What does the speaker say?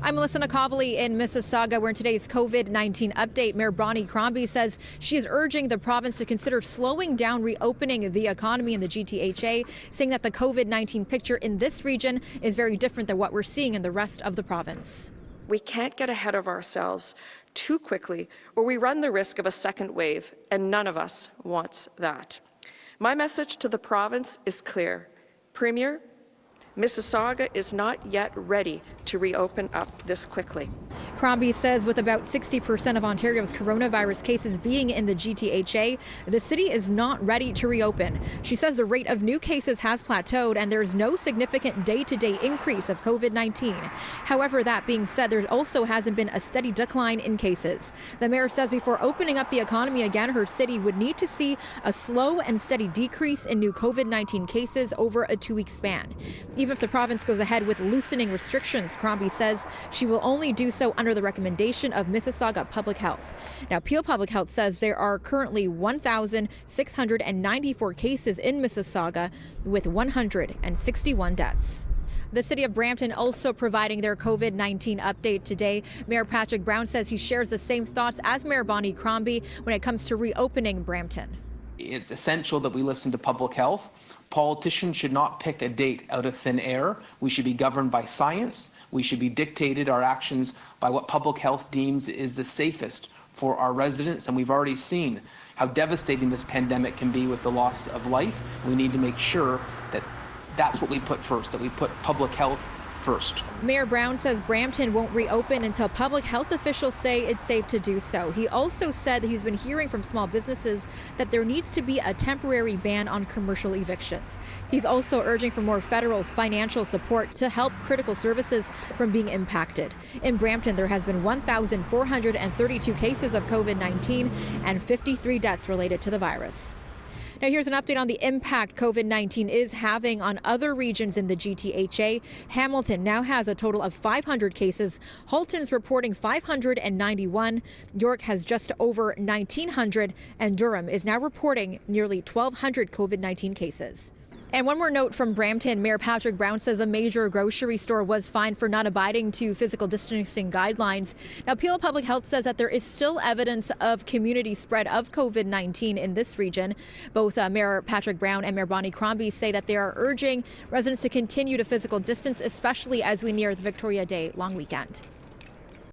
I'm Melissa Nakavali in Mississauga, where in today's COVID-19 update, Mayor Bonnie Crombie says she is urging the province to consider slowing down reopening the economy in the GTHA, saying that the COVID-19 picture in this region is very different than what we're seeing in the rest of the province. We can't get ahead of ourselves too quickly, or we run the risk of a second wave, and none of us wants that. My message to the province is clear. Premier, Mississauga is not yet ready to reopen up this quickly. Crombie says with about 60% of Ontario's coronavirus cases being in the GTHA, the city is not ready to reopen. She says the rate of new cases has plateaued and there's no significant day-to-day increase of COVID-19. However, that being said, there also hasn't been a steady decline in cases. The mayor says before opening up the economy again, her city would need to see a slow and steady decrease in new COVID-19 cases over a 2-week span. Even if the province goes ahead with loosening restrictions, Crombie says she will only do so under the recommendation of Mississauga Public Health. Now, Peel Public Health says there are currently 1,694 cases in Mississauga with 161 deaths. The City of Brampton also providing their COVID-19 update today. Mayor Patrick Brown says he shares the same thoughts as Mayor Bonnie Crombie when it comes to reopening Brampton. It's essential that we listen to public health. Politicians should not pick a date out of thin air. We should be governed by science. We should be dictated our actions by what public health deems is the safest for our residents. And we've already seen how devastating this pandemic can be with the loss of life. We need to make sure that that's what we put first, that we put public health first. Mayor Brown says Brampton won't reopen until public health officials say it's safe to do so. He also said that he's been hearing from small businesses that there needs to be a temporary ban on commercial evictions. He's also urging for more federal financial support to help critical services from being impacted. In Brampton, there has been 1,432 cases of COVID-19 and 53 deaths related to the virus. Now here's an update on the impact COVID-19 is having on other regions in the GTHA. Hamilton now has a total of 500 cases. Halton's reporting 591. York has just over 1,900. And Durham is now reporting nearly 1,200 COVID-19 cases. And one more note from Brampton. Mayor Patrick Brown says a major grocery store was fined for not abiding to physical distancing guidelines. Now, Peel Public Health says that there is still evidence of community spread of COVID-19 in this region. Both Mayor Patrick Brown and Mayor Bonnie Crombie say that they are urging residents to continue to physical distance, especially as we near the Victoria Day long weekend.